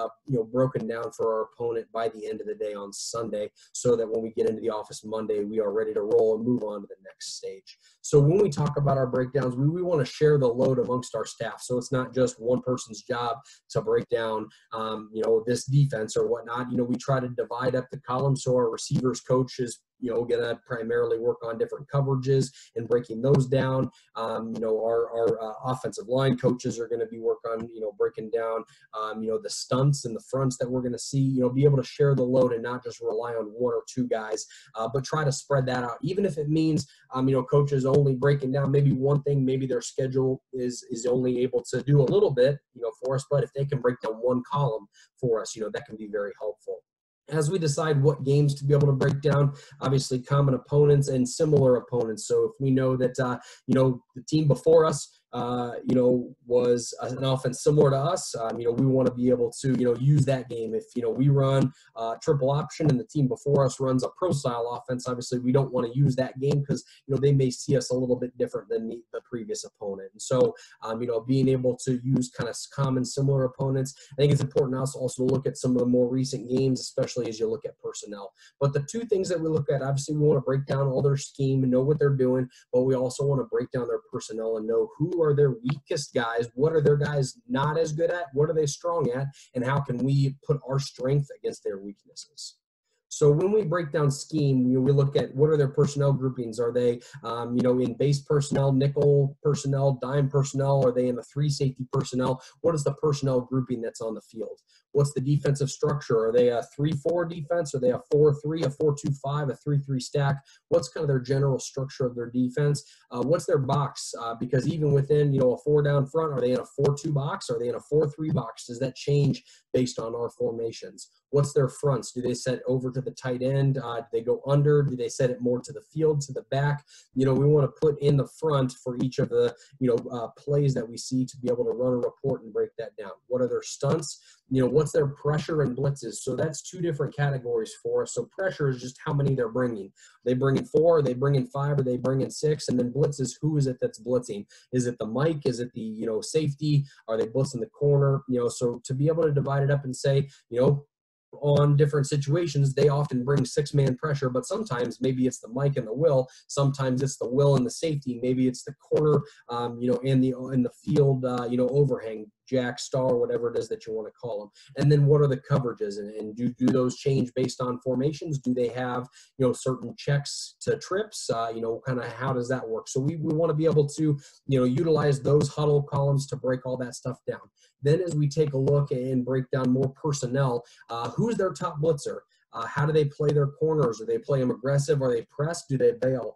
broken down for our opponent by the end of the day on Sunday, so that when we get into the office Monday, we are ready to roll and move on to the next stage. So when we talk about our breakdowns, we want to share the load amongst our staff. So it's not just one person's job to break down, this defense or whatnot. We try to divide up the columns, so our receivers coach is, going to primarily work on different coverages and breaking those down. Our offensive line coaches are going to be work on, breaking down, the stunts and the fronts that we're going to see, be able to share the load and not just rely on 1 or 2 guys, but try to spread that out. Even if it means, coaches only breaking down maybe one thing, maybe their schedule is only able to do a little bit, for us, but if they can break down one column for us, that can be very helpful. As we decide what games to be able to break down, obviously common opponents and similar opponents. So if we know that, the team before us, was an offense similar to us, we want to be able to, use that game. If, we run triple option and the team before us runs a pro style offense, obviously we don't want to use that game because, they may see us a little bit different than the previous opponent. And so, being able to use kind of common similar opponents, I think it's important also to look at some of the more recent games, especially as you look at personnel. But the 2 things that we look at, obviously we want to break down all their scheme and know what they're doing, but we also want to break down their personnel and know who are their weakest guys, what are their guys not as good at, what are they strong at, and how can we put our strength against their weaknesses. So when we break down scheme, we look at what are their personnel groupings. Are they, in base personnel, nickel personnel, dime personnel? Are they in the 3 safety personnel? What is the personnel grouping that's on the field? What's the defensive structure? Are they a 3-4 defense? Are they a 4-3, a 4-2-5, a 3-3 stack? What's kind of their general structure of their defense? What's their box? Because even within, a 4 down front, are they in a 4-2 box? Are they in a 4-3 box? Does that change based on our formations? What's their fronts? Do they set over to the tight end? Do they go under? Do they set it more to the field, to the back? We want to put in the front for each of the, plays that we see to be able to run a report and break that down. What are their stunts? What's their pressure and blitzes? So that's 2 different categories for us. So pressure is just how many they're bringing. Are they bringing 4? Are they bringing 5? Are they bringing 6? And then blitzes, who is it that's blitzing? Is it the Mike? Is it the, safety? Are they blitzing the corner? So to be able to divide it up and say, on different situations, they often bring 6-man pressure, but sometimes maybe it's the Mike and the Will. Sometimes it's the Will and the safety. Maybe it's the corner, and the field, overhang. jack, star, whatever it is that you want to call them. And then what are the coverages, and do those change based on formations? Do they have, you know, certain checks to trips? You know, kind of how does that work? So we want to be able to, you know, utilize those huddle columns to break all that stuff down. Then as we take a look and break down more personnel, who's their top blitzer? How do they play their corners? Do they play them aggressive? Are they pressed? Do they bail?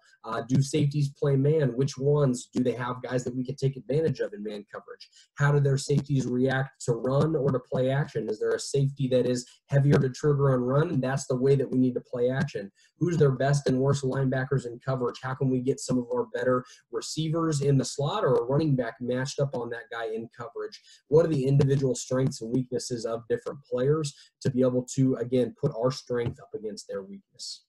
Do safeties play man? Which ones? Do they have guys that we can take advantage of in man coverage? How do their safeties react to run or to play action? Is there a safety that is heavier to trigger on run? And that's the way that we need to play action. Who's their best and worst linebackers in coverage? How can we get some of our better receivers in the slot or a running back matched up on that guy in coverage? What are the individual strengths and weaknesses of different players to be able to, again, put our strength up against their weakness?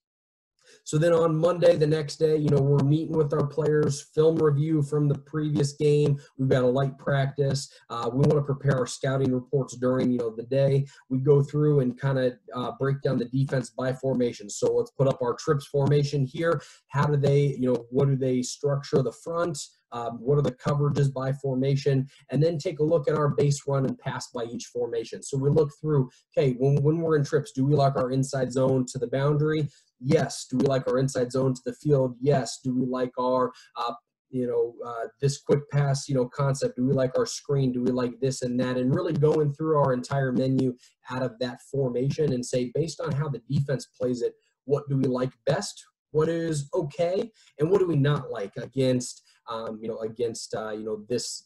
So then on Monday, the next day, you know, we're meeting with our players, film review from the previous game. We've got a light practice. We want to prepare our scouting reports during, you know, the day. We go through and kind of break down the defense by formation. So let's put up our trips formation here. How do they, you know, what do they structure the front? What are the coverages by formation? And then take a look at our base run and pass by each formation. So we look through, okay, when we're in trips, do we like our inside zone to the boundary? Yes. Do we like our inside zone to the field? Yes. Do we like our, this quick pass, you know, concept? Do we like our screen? Do we like this and that? And really going through our entire menu out of that formation and say, based on how the defense plays it, what do we like best? What is okay? And what do we not like against, this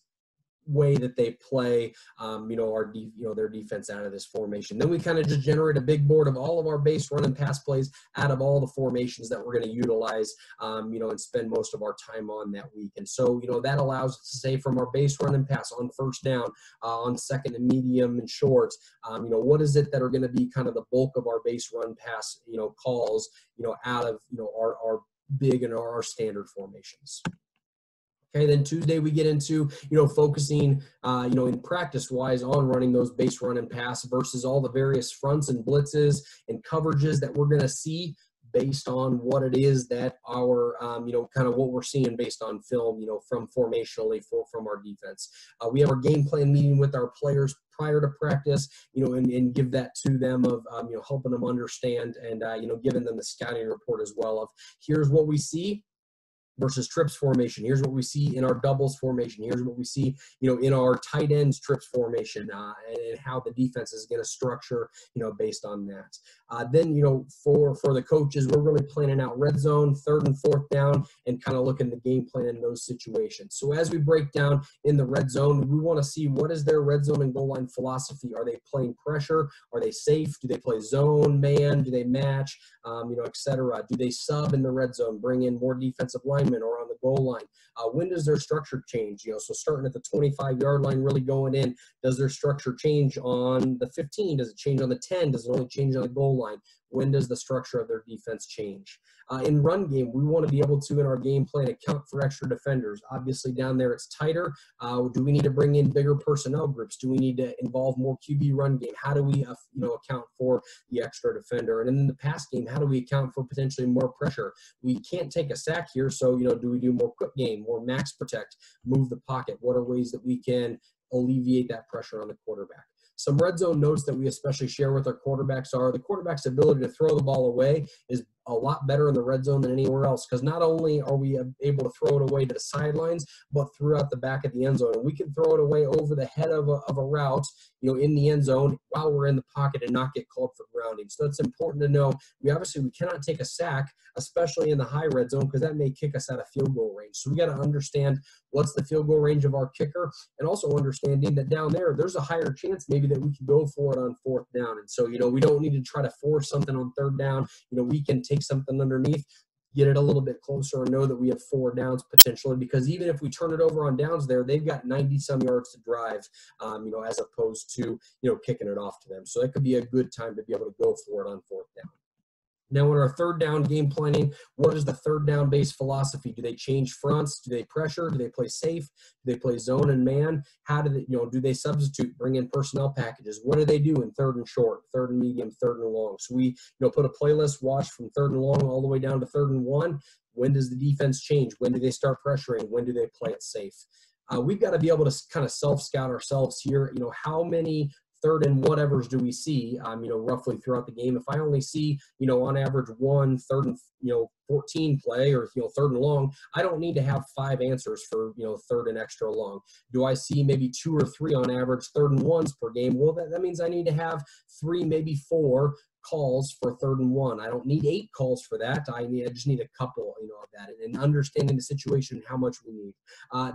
way that they play, their defense out of this formation. Then we kind of just generate a big board of all of our base run and pass plays out of all the formations that we're going to utilize, and spend most of our time on that week. And so, that allows us to say from our base run and pass on first down, on second and medium and short, what is it that are going to be kind of the bulk of our base run pass, calls, out of, our big and our standard formations. Okay, then Tuesday we get into, focusing, in practice-wise on running those base run and pass versus all the various fronts and blitzes and coverages that we're going to see based on what it is that our, kind of what we're seeing based on film, from formationally from our defense. We have our game plan meeting with our players prior to practice, and give that to them of, helping them understand and, giving them the scouting report as well of here's what we see versus trips formation. Here's what we see in our doubles formation. Here's what we see, in our tight ends trips formation, and how the defense is going to structure, based on that. Then, for the coaches, we're really planning out red zone, third and fourth down, and kind of looking at the game plan in those situations. So as we break down in the red zone, we want to see what is their red zone and goal line philosophy. Are they playing pressure? Are they safe? Do they play zone, man? Do they match? Et cetera. Do they sub in the red zone, bring in more defensive linemen or on the goal line? When does their structure change? So starting at the 25-yard line, really going in, does their structure change on the 15? Does it change on the 10? Does it only change on the goal line? When does the structure of their defense change? In run game, we want to be able to, in our game plan, account for extra defenders. Obviously, down there it's tighter. Do we need to bring in bigger personnel groups? Do we need to involve more QB run game? How do we, account for the extra defender? And in the pass game, how do we account for potentially more pressure? We can't take a sack here, so, do we do more quick game, more max protect, move the pocket? What are ways that we can alleviate that pressure on the quarterback? Some red zone notes that we especially share with our quarterbacks are the quarterback's ability to throw the ball away is a lot better in the red zone than anywhere else, because not only are we able to throw it away to the sidelines, but throughout the back of the end zone. And we can throw it away over the head of a route, in the end zone while we're in the pocket and not get called for grounding. So that's important to know. We cannot take a sack, especially in the high red zone, because that may kick us out of field goal range. So we got to understand what's the field goal range of our kicker, and also understanding that down there's a higher chance maybe that we could go for it on fourth down. And so, we don't need to try to force something on third down. We can take something underneath, get it a little bit closer, and know that we have 4 downs potentially, because even if we turn it over on downs there, they've got 90-some yards to drive, as opposed to, kicking it off to them. So that could be a good time to be able to go for it on fourth down. Now, in our third down game planning, what is the third down base philosophy? Do they change fronts? Do they pressure? Do they play safe? Do they play zone and man? How do they, do they substitute, bring in personnel packages? What do they do in third and short, third and medium, third and long? So we, put a playlist, watch from third and long all the way down to third and 1. When does the defense change? When do they start pressuring? When do they play it safe? we've got to be able to kind of self-scout ourselves here. You know, how many third and whatevers do we see, you know, roughly throughout the game? If I only see, you know, on average one third and, you know, 14 play, or, you know, third and long, I don't need to have 5 answers for, you know, third and extra long. Do I see maybe 2 or 3 on average third and ones per game? Well, that means I need to have 3, maybe 4 calls for third and 1. I don't need 8 calls for that. I just need a couple, you know, of that, and understanding the situation, how much we need.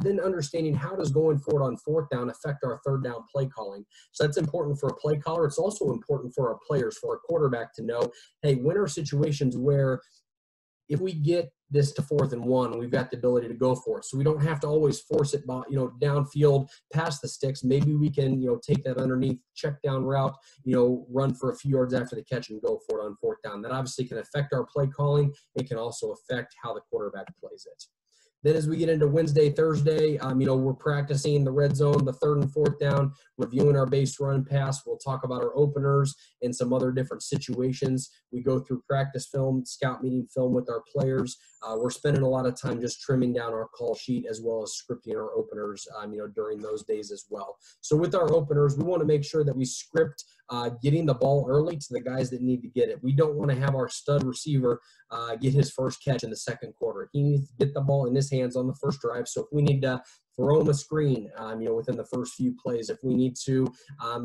Then understanding how does going forward on fourth down affect our third down play calling. So that's important for a play caller. It's also important for our players, for our quarterback to know, hey, when are situations where if we get this to 4th and 1, we've got the ability to go for it. So we don't have to always force it, you know, downfield past the sticks. Maybe we can, you know, take that underneath, check down route, you know, run for a few yards after the catch and go for it on 4th down. That obviously can affect our play calling. It can also affect how the quarterback plays it. Then as we get into Wednesday, Thursday, you know, we're practicing the red zone, the 3rd and 4th down, reviewing our base run pass. We'll talk about our openers and some other different situations. We go through practice film, scout meeting film with our players. We're spending a lot of time just trimming down our call sheet as well as scripting our openers, you know, during those days as well. So with our openers, we want to make sure that we script getting the ball early to the guys that need to get it. We don't want to have our stud receiver get his first catch in the 2nd quarter. He needs to get the ball in his hands on the first drive. So if we need to throw him a screen, you know, within the first few plays, if we need to,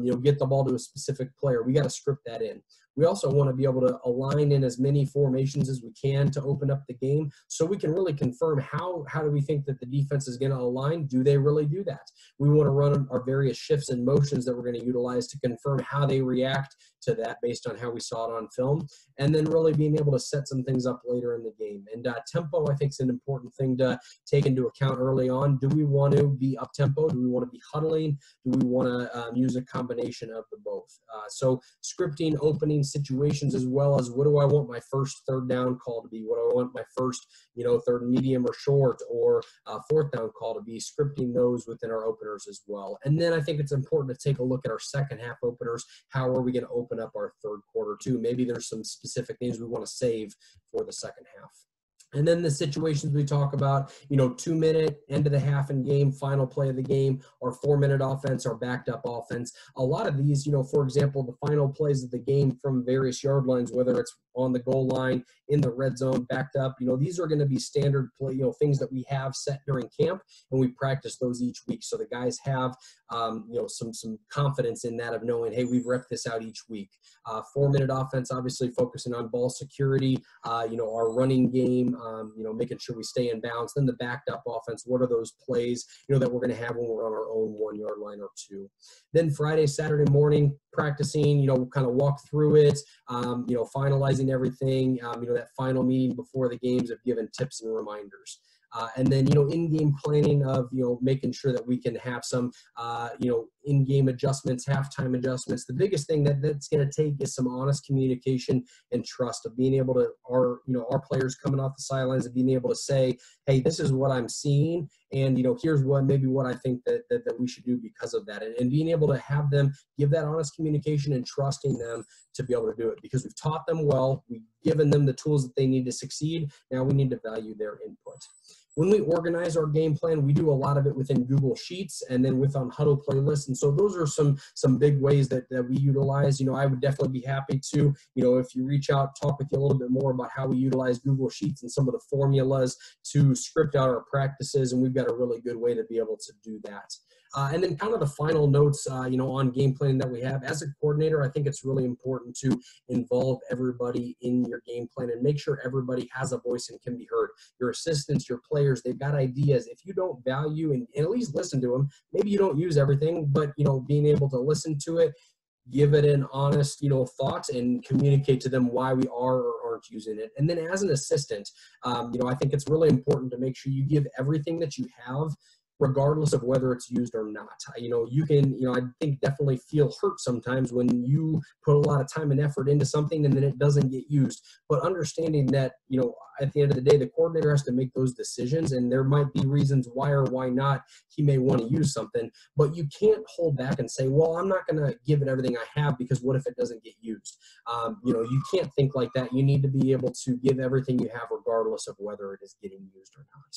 you know, get the ball to a specific player, we got to script that in. We also want to be able to align in as many formations as we can to open up the game, so we can really confirm how do we think that the defense is going to align. Do they really do that? We want to run our various shifts and motions that we're going to utilize to confirm how they react to that based on how we saw it on film, and then really being able to set some things up later in the game. And tempo, I think, is an important thing to take into account early on. Do we want to be up tempo? Do we want to be huddling? Do we want to use a combination of the both? So scripting, opening situations, as well as what do I want my first third down call to be? What do I want my first, you know, third medium or short or 4th down call to be? Scripting those within our openers as well. And then I think it's important to take a look at our second half openers. How are we going to open up our 3rd quarter too? Maybe there's some specific things we want to save for the second half. And then the situations we talk about, you know, 2-minute, end of the half in game, final play of the game, or 4-minute offense, or backed up offense. A lot of these, you know, for example, the final plays of the game from various yard lines, whether it's on the goal line, in the red zone, backed up, you know, these are going to be standard play, you know, things that we have set during camp, and we practice those each week. So the guys have, you know, some confidence in that of knowing, hey, we've repped this out each week. 4-minute offense, obviously focusing on ball security, you know, our running game, you know, making sure we stay in bounds. Then the backed up offense, what are those plays, you know, that we're going to have when we're on our own 1-yard line or 2. Then Friday, Saturday morning, practicing, you know, kind of walk through it, you know, finalizing everything, you know, that final meeting before the games of giving tips and reminders. And then, you know, in-game planning of, you know, making sure that we can have some, you know, in-game adjustments, halftime adjustments. The biggest thing that's going to take is some honest communication and trust of being able to, our players coming off the sidelines and being able to say, hey, this is what I'm seeing, and, you know, here's what I think that we should do because of that. And being able to have them give that honest communication and trusting them to be able to do it, because we've taught them well, we've given them the tools that they need to succeed. Now we need to value their input. When we organize our game plan, we do a lot of it within Google Sheets and then on Huddle playlists. And so those are some big ways that we utilize. You know, I would definitely be happy to, you know, if you reach out, talk with you a little bit more about how we utilize Google Sheets and some of the formulas to script out our practices. And we've got a really good way to be able to do that. And then kind of the final notes, you know, on game planning that we have. As a coordinator, I think it's really important to involve everybody in your game plan and make sure everybody has a voice and can be heard. Your assistants, your players, they've got ideas. If you don't value and at least listen to them, maybe you don't use everything, but, you know, being able to listen to it, give it an honest, you know, thought and communicate to them why we are or aren't using it. And then as an assistant, you know, I think it's really important to make sure you give everything that you have, regardless of whether it's used or not. You know, you can, you know, I think definitely feel hurt sometimes when you put a lot of time and effort into something and then it doesn't get used. But understanding that, you know, at the end of the day, the coordinator has to make those decisions, and there might be reasons why or why not he may want to use something, but you can't hold back and say, well, I'm not going to give it everything I have because what if it doesn't get used? You know, you can't think like that. You need to be able to give everything you have regardless of whether it is getting used or not.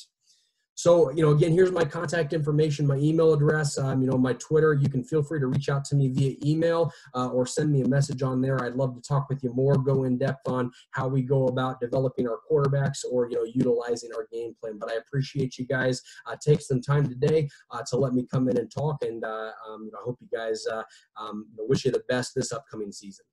So, again, here's my contact information, my email address, my Twitter. You can feel free to reach out to me via email or send me a message on there. I'd love to talk with you more, go in depth on how we go about developing our quarterbacks or, utilizing our game plan. But I appreciate you guys take some time today to let me come in and talk. And I hope you guys wish you the best this upcoming season.